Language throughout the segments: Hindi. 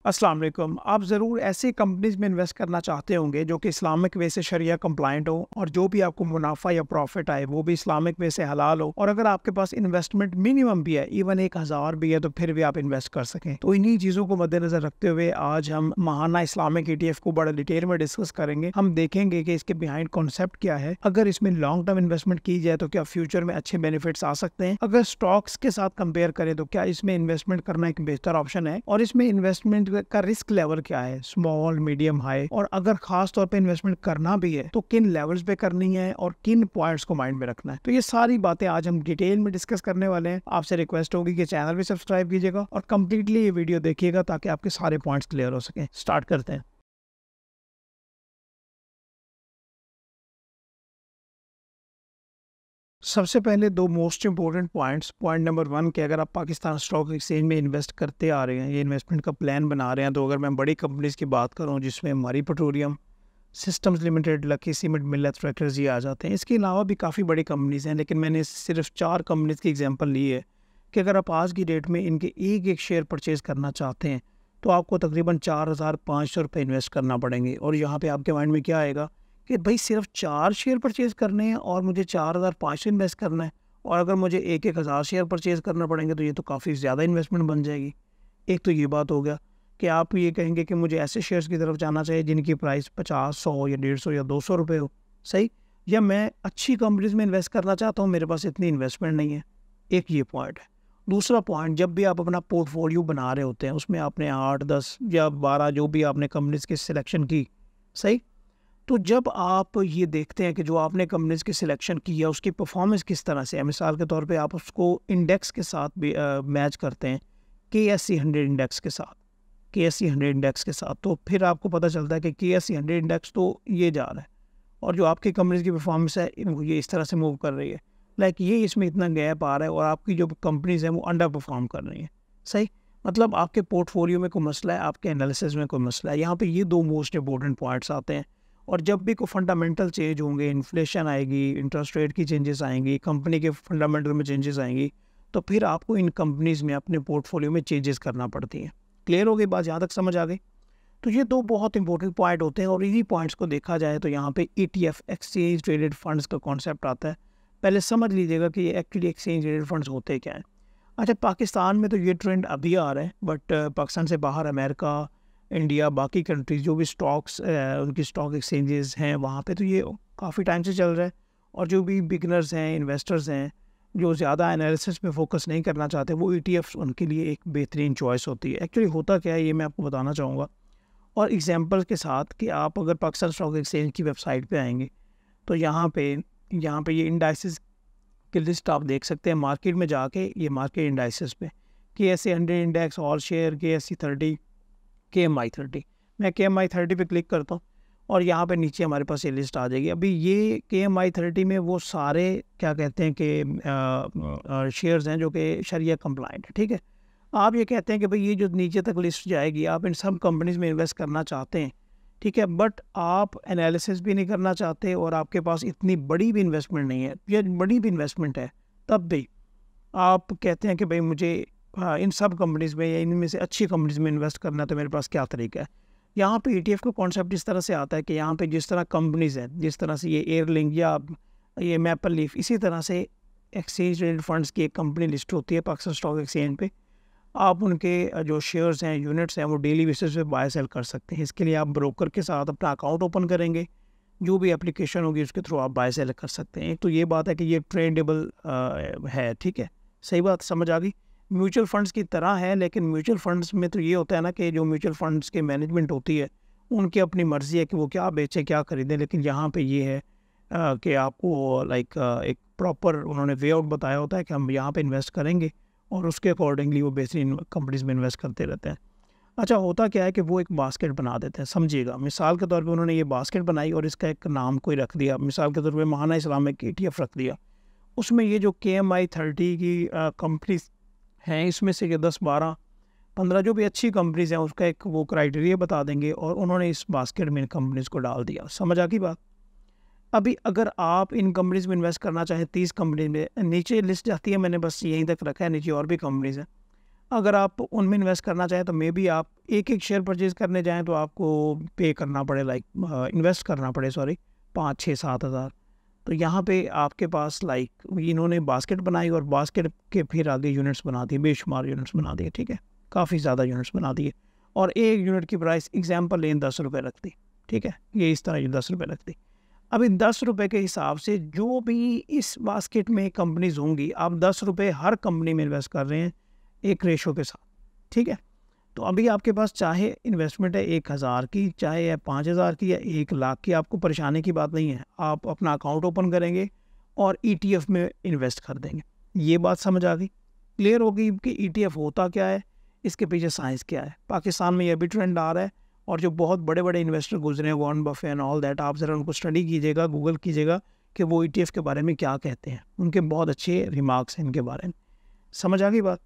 अस्सलाम वालेकुम। आप ज़रूर ऐसी कंपनीज़ में इन्वेस्ट करना चाहते होंगे जो कि इस्लामिक वे से शरिया कंप्लाइंट हो और जो भी आपको मुनाफा या प्रॉफिट आए वो भी इस्लामिक वे से हलाल हो, और अगर आपके पास इन्वेस्टमेंट मिनिमम भी है, इवन 1000 भी है, तो फिर भी आप इन्वेस्ट कर सकें। तो इन्हीं चीज़ों को मद्देनज़र रखते हुए आज हम महाना इस्लामिक ETF को बड़ा डिटेल में डिस्कस करेंगे। हम देखेंगे कि इसके बिहाइंड कॉन्सेप्ट क्या है, अगर इसमें लॉन्ग टर्म इन्वेस्टमेंट की जाए तो क्या फ्यूचर में अच्छे बेनिफिट्स आ सकते हैं, अगर स्टॉक्स के साथ कंपेयर करें तो क्या इसमें इन्वेस्टमेंट करना एक बेहतर ऑप्शन है, और इसमें इन्वेस्टमेंट का रिस्क लेवल क्या है, स्मॉल, मीडियम, हाई, और अगर खास तौर पे इन्वेस्टमेंट करना भी है तो किन लेवल्स पे करनी है और किन पॉइंट्स को माइंड में रखना है। तो ये सारी बातें आज हम डिटेल में डिस्कस करने वाले हैं। आपसे रिक्वेस्ट होगी कि चैनल भी सब्सक्राइब कीजिएगा और कंप्लीटली ये वीडियो देखिएगा ताकि आपके सारे पॉइंट्स क्लियर हो सके। स्टार्ट करते हैं। सबसे पहले दो most important points. Point number 1 कि अगर आप पाकिस्तान स्टॉक एक्सचेंज में इन्वेस्ट करते आ रहे हैं, ये इन्वेस्टमेंट का प्लान बना रहे हैं, तो अगर मैं बड़ी कंपनीज की बात करूं जिसमें मरी petroleum, systems limited, lucky cement, मिल्लत ट्रैक्टर्स ये आ जाते हैं। इसके अलावा भी काफ़ी बड़ी कंपनीज हैं, लेकिन मैंने सिर्फ 4 कंपनीज की एग्जांपल ली है कि अगर आप आज की डेट में इनके एक एक शेयर परचेज़ करना चाहते हैं तो आपको तकरीबन 4500 रुपये इन्वेस्ट करना पड़ेंगे। और यहाँ पे आपके माइंड में क्या आएगा कि भाई सिर्फ 4 शेयर परचेज़ करने हैं और मुझे 4500 इन्वेस्ट करना है, और अगर मुझे एक एक हज़ार शेयर परचेज़ करना पड़ेंगे तो ये तो काफ़ी ज़्यादा इन्वेस्टमेंट बन जाएगी। एक तो ये बात हो गया कि आप ये कहेंगे कि मुझे ऐसे शेयर्स की तरफ जाना चाहिए जिनकी प्राइस 50, 100 या 150 या 200 रुपये हो, सही, या मैं अच्छी कंपनीज में इन्वेस्ट करना चाहता हूँ, मेरे पास इतनी इन्वेस्टमेंट नहीं है। एक ये पॉइंट है। दूसरा पॉइंट, जब भी आप अपना पोर्टफोलियो बना रहे होते हैं उसमें आपने 8, 10 या 12 जो भी आपने कंपनीज की सिलेक्शन की, सही, तो जब आप ये देखते हैं कि जो आपने कंपनीज की सिलेक्शन की है उसकी परफॉर्मेंस किस तरह से है, मिसाल के तौर पे आप उसको इंडेक्स के साथ भी मैच करते हैं, KSE 100 इंडेक्स के साथ, KSE 100 इंडेक्स के साथ, तो फिर आपको पता चलता है कि KSE 100 इंडेक्स तो ये जा रहा है और जो आपकी कंपनीज की परफॉर्मेंस है ये इस तरह से मूव कर रही है, लाइक ये इसमें इतना गैप आ रहा है और आपकी जो कंपनीज हैं वो अंडर परफॉर्म कर रही हैं, सही। मतलब आपके पोर्टफोलियो में कोई मसला है, आपके एनालिसिस में कोई मसला है। यहाँ पे ये दो मोस्ट इंपॉर्टेंट पॉइंट्स आते हैं। और जब भी कोई फंडामेंटल चेंज होंगे, इन्फ्लेशन आएगी, इंटरेस्ट रेट की चेंजेस आएंगी, कंपनी के फंडामेंटल में चेंजेस आएंगी, तो फिर आपको इन कंपनीज में अपने पोर्टफोलियो में चेंजेस करना पड़ती हैं। क्लियर हो गई बात? यहाँ तक समझ आ गई? तो ये दो बहुत इंपॉर्टेंट पॉइंट होते हैं और इन्हीं पॉइंट्स को देखा जाए तो यहाँ पे ETF, एक्सचेंज ट्रेडेड फंड्स का कॉन्सेप्ट आता है। पहले समझ लीजिएगा कि ये एक्चुअली एक्सचेंज ट्रेडेड फंड्स होते क्या हैं। अच्छा, पाकिस्तान में तो ये ट्रेंड अभी आ रहा है, बट पाकिस्तान से बाहर अमेरिका, इंडिया, बाकी कंट्रीज जो भी स्टॉक्स उनकी स्टॉक एक्सचेंजेस हैं वहाँ पे तो ये काफ़ी टाइम से चल रहा है। और जो भी बिगनर्स हैं, इन्वेस्टर्स हैं, जो ज़्यादा एनालिसिस पे फोकस नहीं करना चाहते, वो ETFs उनके लिए एक बेहतरीन चॉइस होती है। एक्चुअली होता क्या है ये मैं आपको बताना चाहूँगा, और एग्जांपल के साथ कि आप अगर पाकिस्तान स्टॉक एक्सचेंज की वेबसाइट पे आएंगे तो यहाँ पे ये इंडाइसिस की लिस्ट आप देख सकते हैं। मार्केट में जाके ये मार्केट इंडाइसिस पे KSE 100 index, all share, KSE 30, KMI 30, मैं KMI 30 पे क्लिक करता हूँ और यहाँ पे नीचे हमारे पास ये लिस्ट आ जाएगी। अभी ये KMI 30 में वो सारे क्या कहते हैं कि शेयर्स हैं जो कि शरिया कंप्लाइंट है, ठीक है। आप ये कहते हैं कि भाई ये जो नीचे तक लिस्ट जाएगी, आप इन सब कंपनीज में इन्वेस्ट करना चाहते हैं, ठीक है, बट आप एनालिसिस भी नहीं करना चाहते और आपके पास इतनी बड़ी भी इन्वेस्टमेंट नहीं है, या बड़ी भी इन्वेस्टमेंट है तब भी आप कहते हैं कि भाई मुझे इन सब कंपनीज़ में या इनमें से अच्छी कंपनीज़ में इन्वेस्ट करना है, तो मेरे पास क्या तरीका है। यहाँ पे ETF का कॉन्सेप्ट इस तरह से आता है कि यहाँ पे जिस तरह कंपनीज़ हैं, जिस तरह से ये एयरलिंक या ये मैपल लीफ, इसी तरह से एक्सचेंज ट्रेडेड फंड्स की एक कंपनी लिस्ट होती है पाकिस्तान स्टॉक एक्सचेंज पे। आप उनके जो शेयर्स हैं, यूनिट्स हैं, वो डेली बेसिस पे बाय सेल कर सकते हैं। इसके लिए आप ब्रोकर के साथ अपना अकाउंट ओपन करेंगे, जो भी एप्लीकेशन होगी उसके थ्रू आप बाय सेल कर सकते हैं। तो ये बात है कि ये ट्रेडेबल है, ठीक है, सही बात समझ आ गई। म्यूचुअल फंड्स की तरह है, लेकिन म्यूचुअल फंड्स में तो ये होता है ना कि जो म्यूचुअल फंड्स के मैनेजमेंट होती है उनकी अपनी मर्ज़ी है कि वो क्या बेचें, क्या खरीदें, लेकिन यहाँ पे ये है कि आपको लाइक एक प्रॉपर उन्होंने वे आउट बताया होता है कि हम यहाँ पे इन्वेस्ट करेंगे और उसके अकॉर्डिंगली वो बेहतरीन कंपनीज में इन्वेस्ट करते रहते हैं। अच्छा, होता क्या है कि वो एक बास्केट बना देते हैं, समझिएगा। मिसाल के तौर पे उन्होंने ये बास्केट बनाई और इसका एक नाम कोई रख दिया, मिसाल के तौर पे महाना इस्लामिक ETF रख दिया। उसमें ये जो KMI 30 की कंपनीज हैं, इसमें से ये 10, 12, 15 जो भी अच्छी कंपनीज हैं उसका एक वो क्राइटेरिया बता देंगे और उन्होंने इस बास्केट में इन कंपनीज को डाल दिया। समझ आ गई बात? अभी अगर आप इन कंपनीज में इन्वेस्ट करना चाहें, 30 कंपनी में नीचे लिस्ट जाती है, मैंने बस यहीं तक रखा है, नीचे और भी कंपनीज हैं। अगर आप उनमें इन्वेस्ट करना चाहें तो मे बी आप एक एक शेयर परचेज करने जाएं तो आपको पे करना पड़े, लाइक इन्वेस्ट करना पड़े, सॉरी, 5, 6, 7 हज़ार। तो यहाँ पे आपके पास लाइक इन्होंने बास्केट बनाई और बास्केट के फिर आगे यूनिट्स बना दिए, बेशुमार यूनिट्स बना दिए, ठीक है, काफ़ी ज़्यादा यूनिट्स बना दिए। और एक यूनिट की प्राइस एग्जाम्पल लें 10 रुपये रखती, ठीक है, ये इस तरह 10 रुपये रखती। अभी 10 रुपये के हिसाब से जो भी इस बास्केट में कंपनीज होंगी, आप 10 रुपये हर कंपनी में इन्वेस्ट कर रहे हैं एक रेशो के साथ, ठीक है। तो अभी आपके पास चाहे इन्वेस्टमेंट है 1,000 की, चाहे है 5,000 की या 1 लाख की, आपको परेशानी की बात नहीं है। आप अपना अकाउंट ओपन करेंगे और ETF में इन्वेस्ट कर देंगे। ये बात समझ आ गई, क्लियर होगी कि ETF होता क्या है, इसके पीछे साइंस क्या है। पाकिस्तान में यह भी ट्रेंड आ रहा है और जो बहुत बड़े बड़े इन्वेस्टर गुजरे हैं, Warren Buffett and all that, आप ज़रा उनको स्टडी कीजिएगा, गूगल कीजिएगा कि वो ETF के बारे में क्या कहते हैं। उनके बहुत अच्छे रिमार्क्स हैं इनके बारे में। समझ आ गई बात।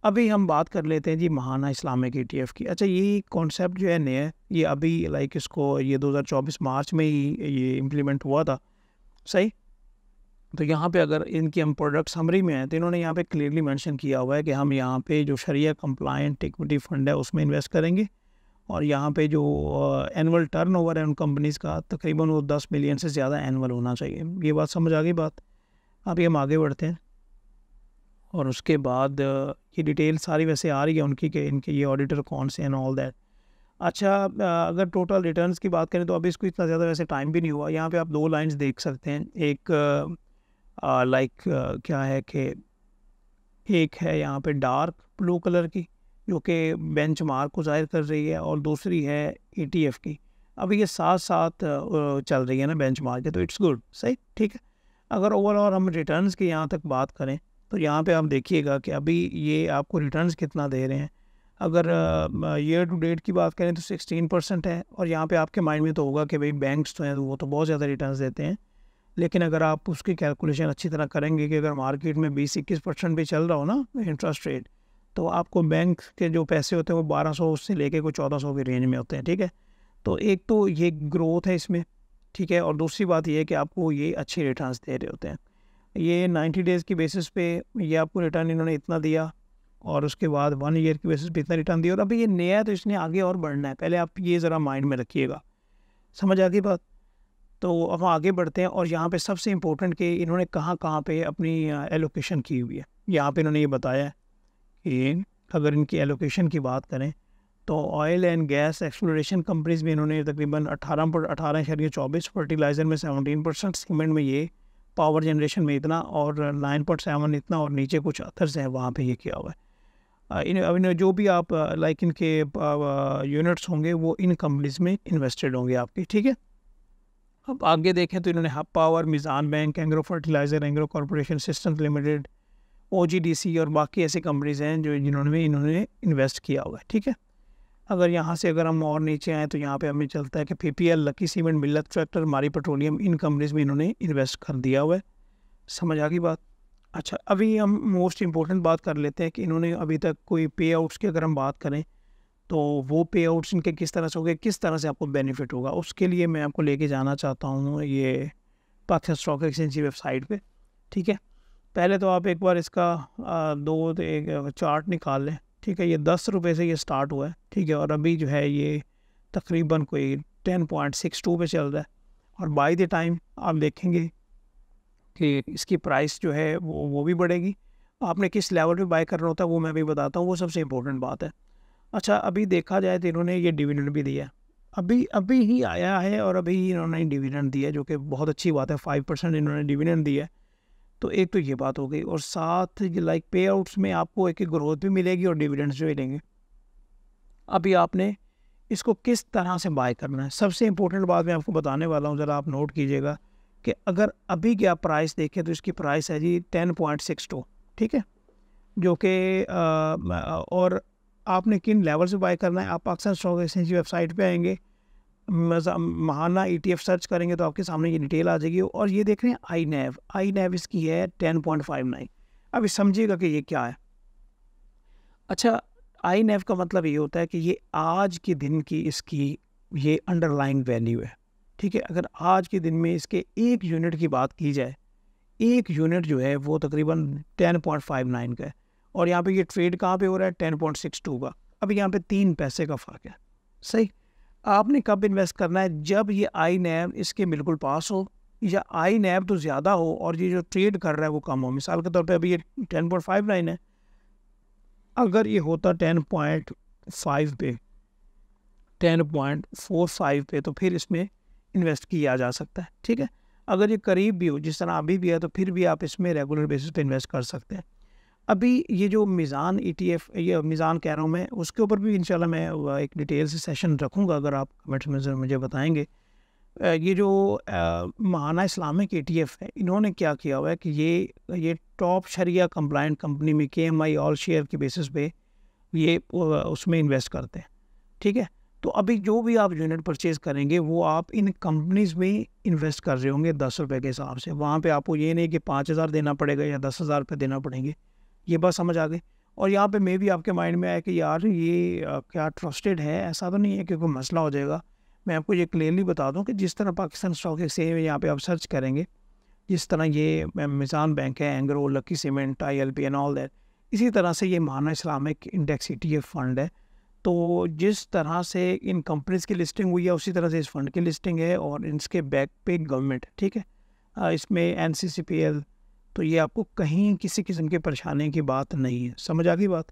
अभी हम बात कर लेते हैं जी महाना इस्लामिक ETF की। अच्छा, ये कॉन्सेप्ट जो है नया, ये अभी लाइक इसको ये 2024 मार्च में ही ये इम्प्लीमेंट हुआ था, सही। तो यहाँ पे अगर इनकी हम प्रोडक्ट समरी में है तो इन्होंने यहाँ पे क्लियरली मेंशन किया हुआ है कि हम यहाँ पे जो शरिया कंप्लायंट इक्विटी फंड है उसमें इन्वेस्ट करेंगे और यहाँ पे जो एनुअल टर्नओवर है उन कंपनीज़ का तकरीबन वो 10 मिलियन से ज़्यादा एनुअल होना चाहिए। ये बात समझ आ गई बात। अभी हम आगे बढ़ते हैं और उसके बाद ये डिटेल सारी वैसे आ रही है उनकी कि इनके ये ऑडिटर कौन से एंड ऑल दैट। अच्छा, अगर टोटल रिटर्न्स की बात करें तो अभी इसको इतना ज़्यादा वैसे टाइम भी नहीं हुआ। यहाँ पे आप 2 लाइंस देख सकते हैं। एक क्या है कि एक है यहाँ पे डार्क ब्लू कलर की जो कि बेंचमार्क को ज़ाहिर कर रही है और दूसरी है ETF की। अभी ये साथ साथ चल रही है ना बेंचमार्क के, तो इट्स गुड, सही, ठीक है। अगर ओवरऑल हम रिटर्न्स की यहाँ तक बात करें तो यहाँ पे आप देखिएगा कि अभी ये आपको रिटर्न्स कितना दे रहे हैं। अगर ईयर टू डेट की बात करें तो 16% है। और यहाँ पे आपके माइंड में तो होगा कि भाई बैंक्स तो हैं तो वो तो बहुत ज़्यादा रिटर्न्स देते हैं, लेकिन अगर आप उसकी कैलकुलेशन अच्छी तरह करेंगे कि अगर मार्केट में 20-21% भी चल रहा हो ना इंटरेस्ट रेट, तो आपको बैंक के जो पैसे होते हैं वो 1200 से लेके कोई 1400 के रेंज में होते हैं, ठीक है। तो एक तो ये ग्रोथ है इसमें, ठीक है, और दूसरी बात ये है कि आपको ये अच्छे रिटर्न्स दे रहे होते हैं। ये 90 डेज़ की बेसिस पे ये आपको रिटर्न इन्होंने इतना दिया और उसके बाद 1 ईयर की बेसिस पे इतना रिटर्न दिया। और अभी ये नया है तो इसने आगे और बढ़ना है, पहले आप ये ज़रा माइंड में रखिएगा। समझ आ गई बात। तो अब आगे बढ़ते हैं और यहाँ पे सबसे इम्पोर्टेंट कि इन्होंने कहाँ कहाँ पे अपनी एलोकेशन की हुई है। यहाँ पे इन्होंने ये बताया है कि अगर इनकी एलोकेशन की बात करें तो oil and gas exploration companies में इन्होंने तकरीबन 18.24, फर्टिलाइज़र में 17%, सीमेंट में ये, पावर जनरेशन में इतना और 9.7 इतना, और नीचे कुछ अदर्स हैं वहाँ पे ये किया हुआ है। इन जो भी आप लाइक इनके यूनिट्स होंगे वो इन कंपनीज में इन्वेस्टेड होंगे आपके, ठीक है। अब आगे देखें तो इन्होंने hub power, Meezan bank, Engro fertiliser, Engro corporation systems limited, OGDC और बाकी ऐसी कंपनीज़ हैं जो इन्होंने इन्वेस्ट किया हुआ है, ठीक है। अगर यहाँ से अगर हम और नीचे आएँ तो यहाँ पे हमें चलता है कि PPL, लकी सीमेंट, मिल्लत ट्रैक्टर, मारी पेट्रोलियम, इन कंपनीज़ में इन्होंने इन्वेस्ट कर दिया हुआ है। समझ आ गई बात। अच्छा, अभी हम मोस्ट इम्पोर्टेंट बात कर लेते हैं कि इन्होंने अभी तक कोई पे आउट्स की अगर हम बात करें तो वो पे आउट्स इनके किस तरह से हो गए, किस तरह से आपको बेनिफिट होगा, उसके लिए मैं आपको लेके जाना चाहता हूँ ये पाकिस्तान स्टॉक एक्सचेंज की वेबसाइट पे, ठीक है। पहले तो आप एक बार इसका एक चार्ट निकाल लें, ठीक है। ये 10 रुपये से ये स्टार्ट हुआ है, ठीक है, और अभी जो है ये तकरीबन कोई 10.62 पे चल रहा है। और बाय द टाइम आप देखेंगे कि इसकी प्राइस जो है वो भी बढ़ेगी। आपने किस लेवल पे बाय करना होता है वो मैं भी बताता हूँ, वो सबसे इम्पोर्टेंट बात है। अच्छा, अभी देखा जाए तो इन्होंने ये डिविडेंड भी दिया, अभी अभी ही आया है और अभी इन्होंने डिविडेंड दिया, जो कि बहुत अच्छी बात है। 5% इन्होंने डिविडेंड दिया है, तो एक तो ये बात हो गई। और साथ लाइक पे आउट्स में आपको एक ग्रोथ भी मिलेगी और डिविडेंड्स भी मिलेंगे। अभी आपने इसको किस तरह से बाय करना है, सबसे इम्पोर्टेंट बात मैं आपको बताने वाला हूँ, ज़रा आप नोट कीजिएगा कि अगर अभी क्या प्राइस देखें तो इसकी प्राइस है जी 10.62, ठीक है, जो कि और आपने किन लेवल से बाय करना है, आप पाकिस्तान स्टॉक एक्सचेंज की वेबसाइट पे आएंगे, महाना ETF सर्च करेंगे तो आपके सामने ये डिटेल आ जाएगी। और ये देख रहे हैं आई नैव इसकी है 10.59। अभी समझिएगा कि ये क्या है। अच्छा, आई नैव का मतलब ये होता है कि ये आज के दिन की इसकी ये अंडरलाइन वैल्यू है, ठीक है। अगर आज के दिन में इसके एक यूनिट की बात की जाए, एक यूनिट जो है वो तकरीबन 10.59 का है, और यहाँ पे ये ट्रेड कहाँ पे हो रहा है 10.62 का। अब यहाँ पे 3 पैसे का फ़र्क है। सही, आपने कब इन्वेस्ट करना है? जब ये आई नैब इसके बिल्कुल पास हो या आई नैब तो ज़्यादा हो और ये जो ट्रेड कर रहा है वो कम हो। मिसाल के तौर पे अभी ये 10.59 है, अगर ये होता 10.5 पे, 10.45 पे, तो फिर इसमें इन्वेस्ट किया जा सकता है। ठीक है, अगर ये करीब भी हो जिस तरह अभी भी है तो फिर भी आप इसमें रेगुलर बेसिस पे इन्वेस्ट कर सकते हैं। अभी ये जो मीज़ान ETF, ये मीज़ान कह रहा हूँ मैं, उसके ऊपर भी इंशाल्लाह मैं एक डिटेल से सेशन रखूँगा, अगर आप कमेंट्स में ज़रा मुझे बताएंगे। ये जो महाना इस्लामिक ETF है, इन्होंने क्या किया हुआ है कि ये टॉप शरिया कंप्लाइंट कंपनी में KMI ऑल शेयर के बेसिस पे ये उसमें इन्वेस्ट करते हैं। ठीक है, तो अभी जो भी आप यूनिट परचेज़ करेंगे वो आप इन कंपनीज़ में इन्वेस्ट कर रहे होंगे 10 रुपये के हिसाब से। वहाँ पे आपको ये नहीं कि 5,000 देना पड़ेगा या 10,000 रुपये देना पड़ेंगे। ये बात समझ आ गई? और यहाँ पे मे भी आपके माइंड में आया कि यार ये क्या ट्रस्टेड है? ऐसा तो नहीं है कि कोई मसला हो जाएगा। मैं आपको ये क्लियरली बता दूँ कि जिस तरह पाकिस्तान स्टॉक एक्सचेंज में यहाँ पे आप सर्च करेंगे, जिस तरह ये मिज़ान बैंक है, Engro, lucky cement, ILP and all that, इसी तरह से ये महाना इस्लामिक इंडेक्स ETF फंड है। तो जिस तरह से इन कंपनीज़ की लिस्टिंग हुई है उसी तरह से इस फंड की लिस्टिंग है और इसके बैक पे गवर्नमेंट। ठीक है, इसमें NCCPL, तो ये आपको कहीं किसी किस्म की परेशानी की बात नहीं है। समझ आ गई बात?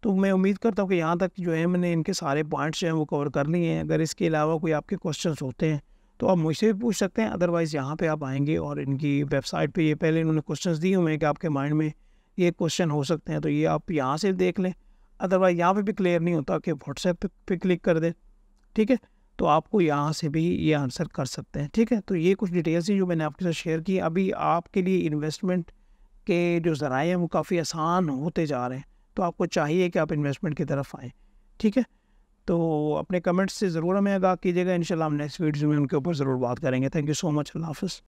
तो मैं उम्मीद करता हूँ कि यहाँ तक जो है मैंने इनके सारे पॉइंट्स जो हैं वो कवर कर लिए हैं। अगर इसके अलावा कोई आपके क्वेश्चंस होते हैं तो आप मुझसे भी पूछ सकते हैं। अदरवाइज़ यहाँ पे आप आएंगे और इनकी वेबसाइट पे ये पहले इन्होंने क्वेश्चंस दिए हुए हैं कि आपके माइंड में ये क्वेश्चन हो सकते हैं, तो ये आप यहाँ से देख लें। अदरवाइज़ यहाँ पे भी क्लियर नहीं होता कि व्हाट्सएप पे क्लिक कर दें। ठीक है, तो आपको यहाँ से भी ये आंसर कर सकते हैं। ठीक है, तो ये कुछ डिटेल्स ही जो मैंने आपके साथ शेयर की। अभी आपके लिए इन्वेस्टमेंट के जो ज़राए हैं वो काफ़ी आसान होते जा रहे हैं, तो आपको चाहिए कि आप इन्वेस्टमेंट की तरफ आएँ। ठीक है, तो अपने कमेंट्स से ज़रूर हमें आगाह कीजिएगा। इंशाल्लाह हम नेक्स्ट वीडियो में उनके ऊपर ज़रूर बात करेंगे। Thank you so much. अल्लाह हाफ़िज़।